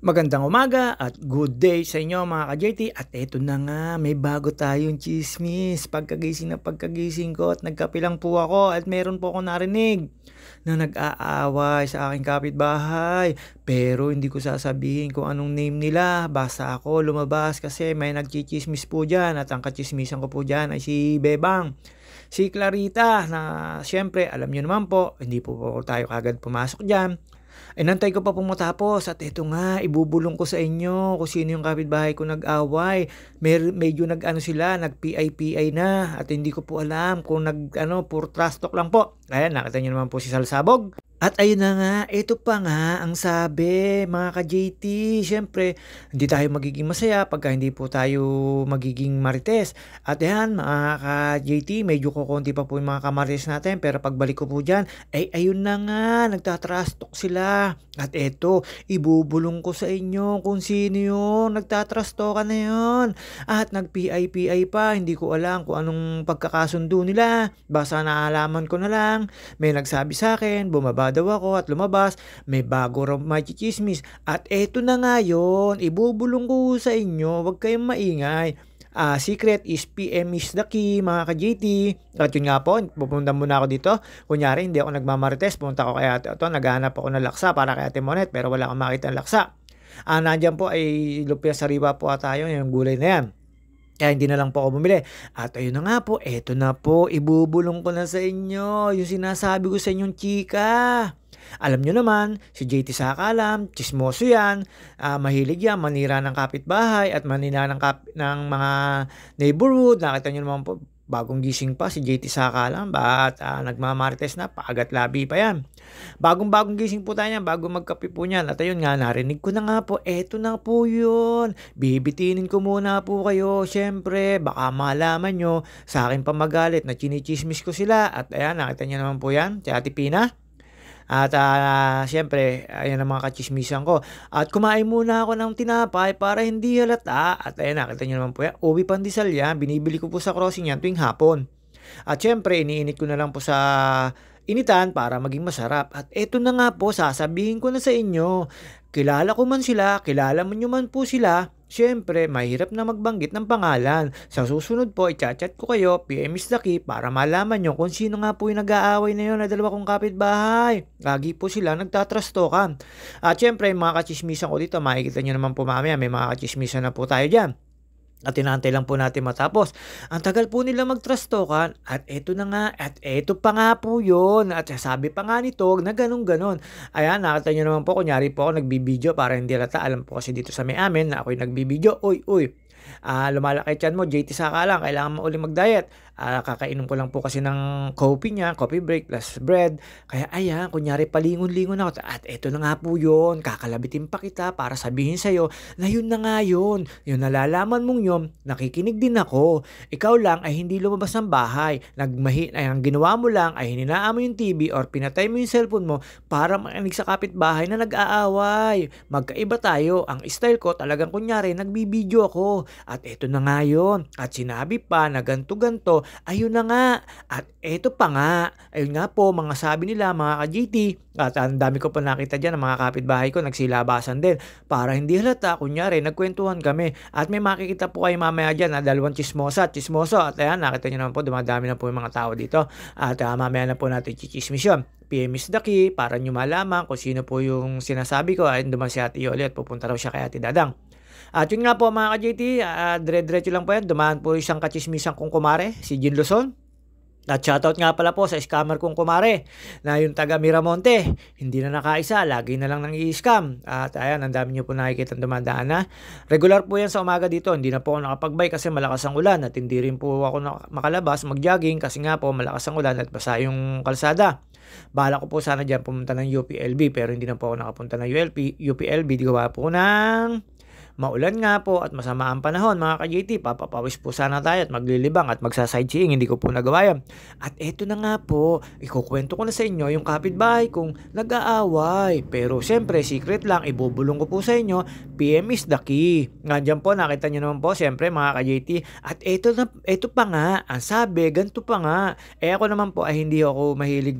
Magandang umaga at good day sa inyo mga ka-JT. At eto na nga, may bago tayong chismis. Pagkagising ko at nagkape lang po ako at meron po ako narinig na nag-aaway sa aking kapitbahay. Pero hindi ko sasabihin kung anong name nila. Basta ako lumabas kasi may nagchichismis po dyan. At ang kachismisan ko po dyan ay si Bebang. Si Clarita na siyempre alam nyo naman po, hindi po tayo kagad pumasok dyan. Inantay ko pa pong matapos at ito nga, ibubulong ko sa inyo kung sino yung kapitbahay ko nag-away. Medyo nag-ano sila, nag-PI-PI na at hindi ko po alam kung puro trash talk lang po. Ayan, nakita nyo naman po si Salsabog. At ayun na nga, ito pa nga ang sabi mga ka-JT. Siyempre, hindi tayo magiging masaya pagka hindi po tayo magiging marites. At yan mga ka-JT, medyo kukunti pa po yung mga kamarites natin. Pero pagbalik ko po dyan, ay ayun na nga, nagtatrash talk sila. At eto, ibubulong ko sa inyo kung sino yun. Nagtatrash talk na yun. At nag-PI-PI pa, hindi ko alam kung anong pagkakasundo nila. Basta naalaman ko na lang. May nagsabi sa akin, bumaba daw ako at lumabas, may bago raw may chichismis. At eto na nga yun, ibubulong ko sa inyo, wag kayong maingay. Secret is PM is the key mga ka-JT. At yun nga po, pupunta muna ako dito. Kunyari, hindi ako nagmamarites, pumunta ako kay ate. Ito, naghahanap ako ng laksa para kay ate Monet, pero wala akong makita ng laksa. Nandyan po ay lupia sariwa po tayo, yung gulay na yan. Kaya hindi na lang po ako bumili. At ayun na nga po, eto na po, ibubulong ko na sa inyo yung sinasabi ko sa inyong chika. Alam nyo naman, si JT Sakalam, chismoso yan, mahilig yan, manira ng kapitbahay at manira ng mga neighborhood. Nakita nyo naman po, bagong gising pa si JT Sakalam, nagmamarites na, paagat labi pa yan. Bagong gising po tayo yan, bago magkape po niyan. At ayun nga, narinig ko na nga po, eto na po yun. Bibitinin ko muna po kayo. Siyempre, baka malaman nyo, sa akin pa magalit na chinichismis ko sila. At ayan, nakita nyo naman po yan, si Ate Pina. At siyempre, ayan ang mga kachismisan ko. At kumain muna ako ng tinapay para hindi halata. At ayan, nakita nyo naman po yan, ubi pandesal yan. Binibili ko po sa crossing yan tuwing hapon. At siyempre, iniinit ko na lang po sa initan para maging masarap. At eto na nga po, sasabihin ko na sa inyo, kilala ko man sila, kilala mo nyo man po sila, siyempre, mahirap na magbanggit ng pangalan. Sa susunod po, i-chat ko kayo, PM is the key, para malaman nyo kung sino nga po yung nag-aaway na yun na dalawa kong kapitbahay. Lagi po sila nagtatrastokan. At siyempre, mga kachismisan ko dito, makikita nyo naman po mamaya, may mga kachismisan na po tayo dyan. At tinantay lang po natin matapos. Ang tagal po nila magtrastokan at eto na nga at eto pa nga po yun. At sabi pa nga nito na ganun-ganon. Ayan, nakita nyo naman po, kunyari po ako nagbibideo para hindi halata. Alam po kasi dito sa may amin na ako'y nagbibideo. Uy, lumalaki chan mo, JT Saka lang, kailangan mo ulit mag-diet. Kakainom ko lang po kasi ng coffee niya, coffee break plus bread. Kaya ayan, kunyari palingon-lingon ako. At eto na nga po yun, kakalabitin pa kita para sabihin sa'yo na yun na nga yun. Yung nalalaman mong yun, nakikinig din ako. Ikaw lang ay hindi lumabas ng bahay. Ang ginawa mo lang ay hininaan mo yung TV or pinatay mo yung cellphone mo para makinig sa kapitbahay na nag-aaway. Magkaiba tayo. Ang style ko talagang kunyari, nagbibideo ako. At eto na nga yun. At sinabi pa na ganto-ganto, ayun na nga. At eto pa nga. Ayun nga po, mga sabi nila, mga ka-JT. At ang dami ko pa nakita dyan ng mga kapitbahay ko, nagsilabasan din. Para hindi halata, kunyari, nagkwentuhan kami. At may makikita po kayo mamaya dyan na dalawang chismoso. At ayan, nakita nyo naman po, dumadami na po yung mga tao dito. At mamaya na po natin chichismis yun. PM is the key, para nyo malaman kung sino po yung sinasabi ko. Ayun duman si Ate Yoli at pupunta raw siya kay Ate Dadang. At yun nga po mga ka-JT, dire-diretso lang po yan. Dumaan po isang kachismisan kong kumare, si Jin Luzon. At shoutout nga pala po sa scammer kong kumare na yung taga Miramonte. Hindi na nakaisa, lagi na lang nang i-scam. At ayan, ang dami nyo po nakikita dumadaan na. Regular po yan sa umaga dito. Hindi na po ako nakapag-bike kasi malakas ang ulan. At hindi rin po ako makalabas, mag-jogging kasi nga po malakas ang ulan at basa yung kalsada. Bahala ko po sana dyan pumunta ng UPLB pero hindi na po ako nakapunta ng UPLB. Di gawa po ng maulan nga po at masama ang panahon mga ka-JT. Papapawis po sana tayo at maglilibang at magsasightseeing. Hindi ko po nagawa yan. At eto na nga po, ikukwento ko na sa inyo yung kapitbahay kong nag-aaway. Pero siyempre, secret lang, ibubulong ko po sa inyo, PM is the key. Nga dyan po, nakita nyo naman po, siyempre mga ka-JT. At eto pa nga, ang sabi, ganito pa nga. Ako naman po ay hindi ako mahilig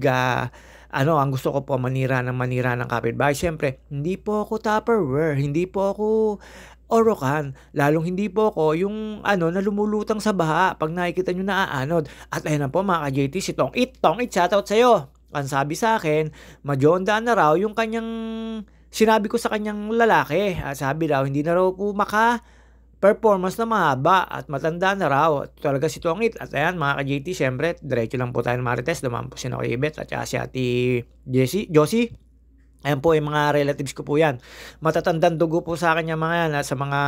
ano, ang gusto ko po manira ng kapitbahay. Siyempre, hindi po ako Tupperware, hindi po ako Orokan, lalong hindi po ako yung ano na lumulutang sa baha 'pag nakikita niyo naaanod. At ayan na po mga ka-JT, si Tong It, shoutout sa'yo. Ang sabi sa akin, ma-Jonda na raw yung kanyang sinabi ko sa kanyang lalaki. Sabi daw hindi na raw po performance na mahaba at matanda na raw. Talaga si Tongit. At ayan mga ka-JT, syempre, diretso lang po tayo ng Marites. Dumaan po si Ibet at saka si Ate Josie. Ayan po yung mga relatives ko po yan. Matatandang dugo po sa akin yung mga yan. At sa mga,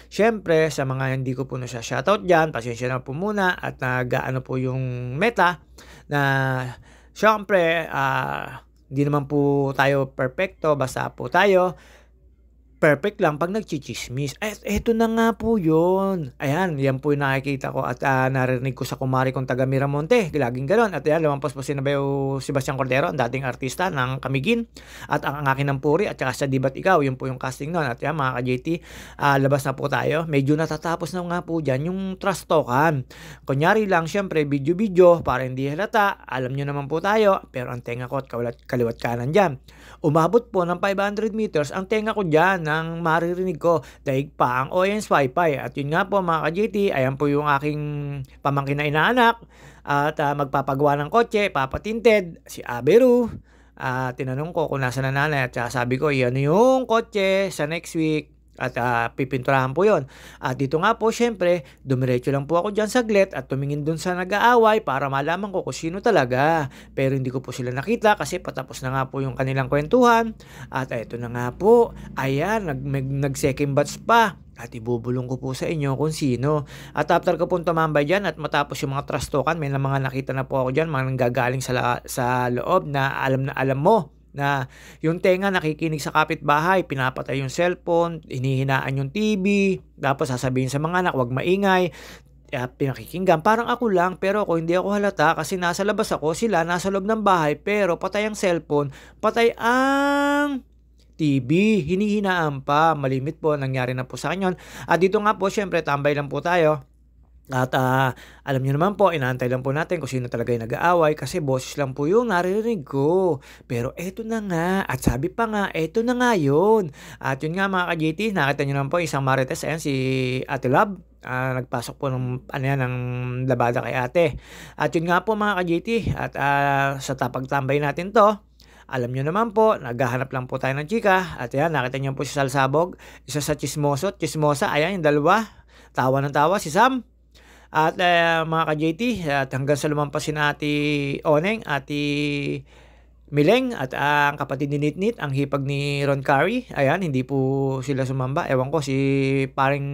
syempre, sa mga hindi ko po na siya shoutout dyan, pasensya na po muna. At nag-ano po yung meta na syempre, hindi naman po tayo perfecto. Basta po tayo perfect lang 'pag nagchitsismis. Eto na nga po 'yun. Ayan, 'yan po 'yung nakikita ko at, narinig ko sa kumari kong taga Miramonte, laging gano'n. At ayan, lumampas po si Nabayo Sebastian Cordero, ang dating artista ng Kamigin at ang Akin ng Puri at saka sa Di Ba't Ikaw, 'yun po 'yung casting no'n. At 'yan mga ka-JT, labas na po tayo. Medyo natatapos na nga po diyan 'yung trash talkan. Kunyari lang siyempre video-video para hindi halata, alam niyo naman po tayo, pero ang tenga ko at kaliwat kanan diyan. Umabot po ng 500 meters ang tenga ko diyan ng maririnig ko, daig pa ang Oyens Wi-Fi. At yun nga po mga ka-JT, ayan po yung aking pamangkin na inaanak at magpapagawa ng kotse, papatinted, si Aberu. Tinanong ko kung nasa na nanay at sabi ko, yan yung kotse sa next week. At pipinturahan po yon. At dito nga po, syempre, dumiretso lang po ako dyan saglit at tumingin dun sa nag-aaway para malaman ko kung sino talaga. Pero hindi ko po sila nakita kasi patapos na nga po yung kanilang kwentuhan. At eto na nga po, ayan, nag-second batch pa. At ibubulong ko po sa inyo kung sino. At after ko po tumambay dyan at matapos yung mga trash talkan, may mga nakita na po ako dyan, mga nanggagaling sa loob na alam mo na yung tenga nakikinig sa kapitbahay, pinapatay yung cellphone, hinihinaan yung TV, tapos sasabihin sa mga anak, wag maingay, pinakikinggan. Parang ako lang, pero ako hindi ako halata kasi nasa labas ako, sila nasa loob ng bahay, pero patay ang cellphone, patay ang TV, hinihinaan pa, malimit po, nangyari na po sa akin yun. At dito nga po, syempre, tambay lang po tayo. At alam niyo naman po, inaantay lang po natin kung sino talaga yung nag-aaway kasi boses lang po yung naririnig ko. Pero eto na nga, at sabi pa nga, eto na nga yun. At yun nga mga ka-JT, nakita niyo naman po isang Marites, ayan si Ate Love. Nagpasok po ng, ng labada kay ate. At yun nga po mga ka-JT, at sa pagtambay natin to, alam nyo naman po, naghahanap lang po tayo ng chika. At yan, nakita nyo po si Salsabog, isa sa chismosa, ayan yung dalawa. Tawa ng tawa si Sam. At mga ka-JT, at hanggang sa lumampas si Ate Oneng, Ate Mileng at ang kapatid ni Nitnit, ang hipag ni Ron Curry. Ayan, hindi po sila sumamba. Ewan ko, si paring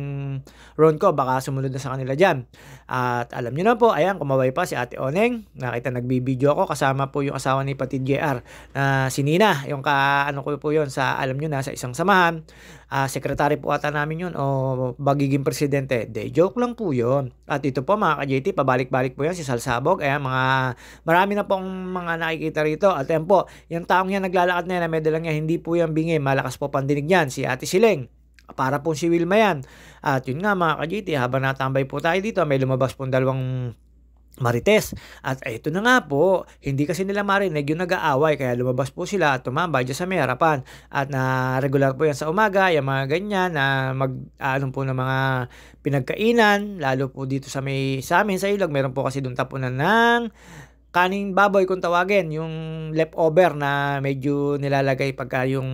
Ron ko, baka sumunod na sa kanila dyan. At alam nyo na po, ayan, kumaway pa si Ate Oneng. Nakita nagbibideo ako, kasama po yung asawa ni Patid JR na si Nina. Yung ano ko po yun sa, alam nyo na, sa isang samahan. Sekretary po ata namin yun o bagiging presidente. De, joke lang po yun. At ito po mga ka-JT, pabalik-balik po yan si Salsabog. Ayan, marami na pong mga nakikita rito. At ayan po, yung taong yan naglalakad na yan, na medal lang yan, hindi po yan bingi. Malakas po pandinig yan, si Ate Sileng. Para po si Wilma yan. At yun nga mga ka-JT, habang natambay po tayo dito, may lumabas pong dalawang Marites. At ito na nga po, hindi kasi nila marinig yung nag-aaway kaya lumabas po sila at tumambay dyan sa may harapan. At na regular po yan sa umaga, yung mga ganyan na ano po ng mga pinagkainan, lalo po dito sa amin sa ilog, meron po kasi doon tapunan ng kaning baboy kung tawagin, yung leftover na medyo nilalagay pagka yung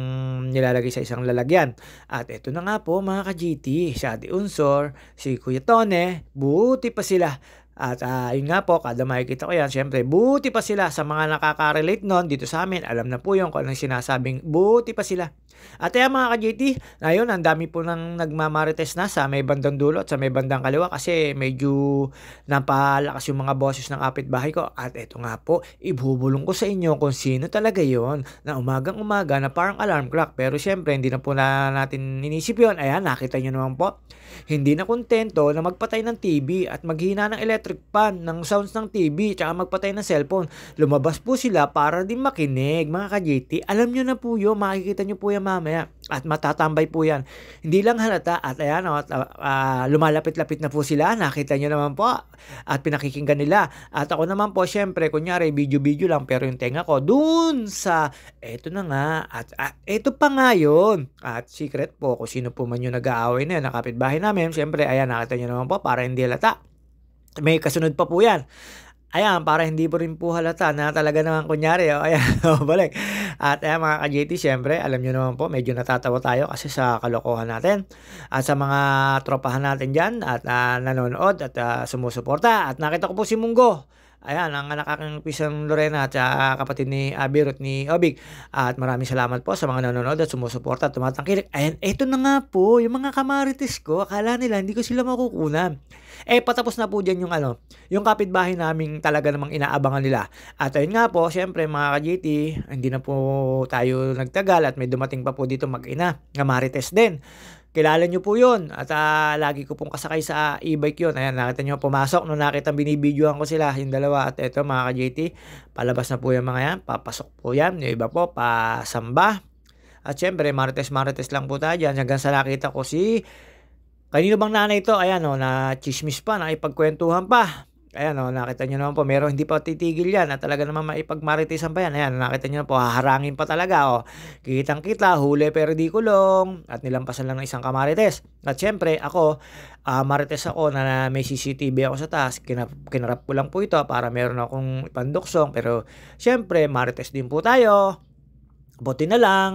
nilalagay sa isang lalagyan. At ito na nga po mga ka-GT, si Ate Unsor, si Kuya Tone, buti pa sila. At yun nga po, kada makikita ko yan, syempre, buti pa sila sa mga nakaka-relate nun dito sa amin. Alam na po yung kung anong sinasabing, buti pa sila. At mga ka-JT, ngayon, ang dami po nang nagmamarites na sa may bandang dulo at sa may bandang kaliwa kasi medyo napalakas yung mga boses ng kapitbahay ko. At eto nga po, ibubulong ko sa inyo kung sino talaga yon na umagang-umaga na parang alarm clock. Pero syempre, hindi na po natin inisip yun. Ayan, nakita nyo naman po. Hindi na kontento na magpatay ng TV at maghina ng electric electric fan, ng sounds ng TV, tsaka magpatay ng cellphone. Lumabas po sila para din makinig, mga ka-JT. Alam nyo na po yun, makikita nyo po yan mamaya. At matatambay po yan. Hindi lang halata at ayan, lumalapit-lapit na po sila. Nakita nyo naman po. At pinakikinggan nila. At ako naman po, syempre, kunyari, video-video lang. Pero yung tenga ko, dun sa, eto na nga. At eto pa nga yun. At secret po, kung sino po man yung nag-aaway na yun, nakapitbahay namin. Syempre, ayan, nakita nyo naman po, para hindi halata. May kasunod pa po yan. Ayan, para hindi po rin po halata na talaga naman kunyari, ayan, balik. At ayan mga ka-JT, syempre, alam nyo naman po, medyo natatawa tayo kasi sa kalokohan natin. At sa mga tropahan natin dyan at nanonood at sumusuporta. At nakita ko po si Munggo. Ayan, ang anak aking pisang Lorena at kapatid ni Abir at ni Obig. At maraming salamat po sa mga nanonood at sumusuporta at tumatangkilik. Ayan, eto na nga po, yung mga kamarites ko, akala nila hindi ko sila makukunan. Patapos na po dyan yung kapitbahay naming talaga namang inaabangan nila. At ayun nga po, syempre mga ka-JT, hindi na po tayo nagtagal at may dumating pa po dito mag-ina, nga marites din. Kilala nyo po yun. At lagi ko pong kasakay sa e-bike yun. Ayan, nakita nyo pumasok. Nung nakita binibidyoan ko sila, yung dalawa. At eto mga ka-JT, palabas na po yung mga yan. Papasok po yan. Yung iba po, pasamba. At syempre, marites lang po tayo dyan. Hanggang sa nakita ko kanino bang nanay ito? Ayan na chismis pa, nakipagkwentuhan pa. Ayan nakita nyo naman po, meron hindi pa titigil yan at talaga naman maipagmaritisan pa yan. Ayan, nakita nyo na po, haharangin pa talaga. Kitang-kita, huli pero di kulong at nilampasan lang ng isang kamarites. At syempre, ako, marites ako na may CCTV ako sa taas. Kinarap ko lang po ito para meron akong ipanduksong. Pero syempre, marites din po tayo. Buti na lang,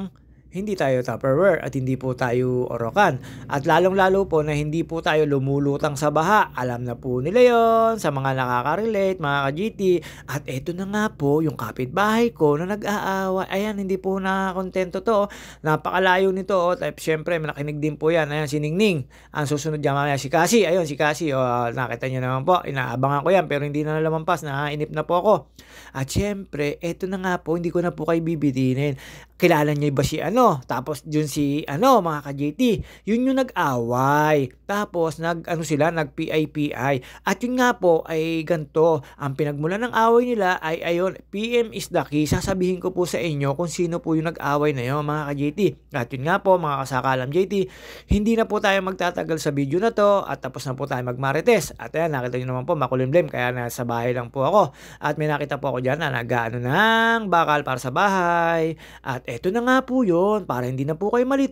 hindi tayo Tupperware at hindi po tayo orokan. At lalong-lalo po na hindi po tayo lumulutang sa baha. Alam na po nila yon sa mga nakaka-relate, mga ka-GT. At eto na nga po, yung kapitbahay ko na nag-aawa. Ayan, hindi po nakakontento to. Napakalayo nito. At syempre, nakinig din po yan. Ayan, si Ningning. Ang susunod dyan mamaya, si Cassie. Ayun, si Cassie. Nakita nyo naman po. Inaabangan ko yan pero hindi na lumampas. Nakainip na po ako. At syempre, eto na nga po, hindi ko na po kayo bibitinin. Kilala niyo ba si tapos yun si mga ka-JT, yun yung nag-away. Tapos nag-PI. At yun nga po ay ganto, ang pinagmulan ng away nila ay ayun, PM is the key. Sasabihin ko po sa inyo kung sino po yung nag-away na yun, mga ka-JT. At yun nga po, mga kasakalam JT, hindi na po tayo magtatagal sa video na to at tapos na po tayo magmarites. At ayan, nakita nyo naman po, makulimlim, kaya nasa bahay lang po ako. At may nakita po ako dyan na nag-ano ng bakal para sa bahay. At eto na nga po yun, para hindi na po kayo malito.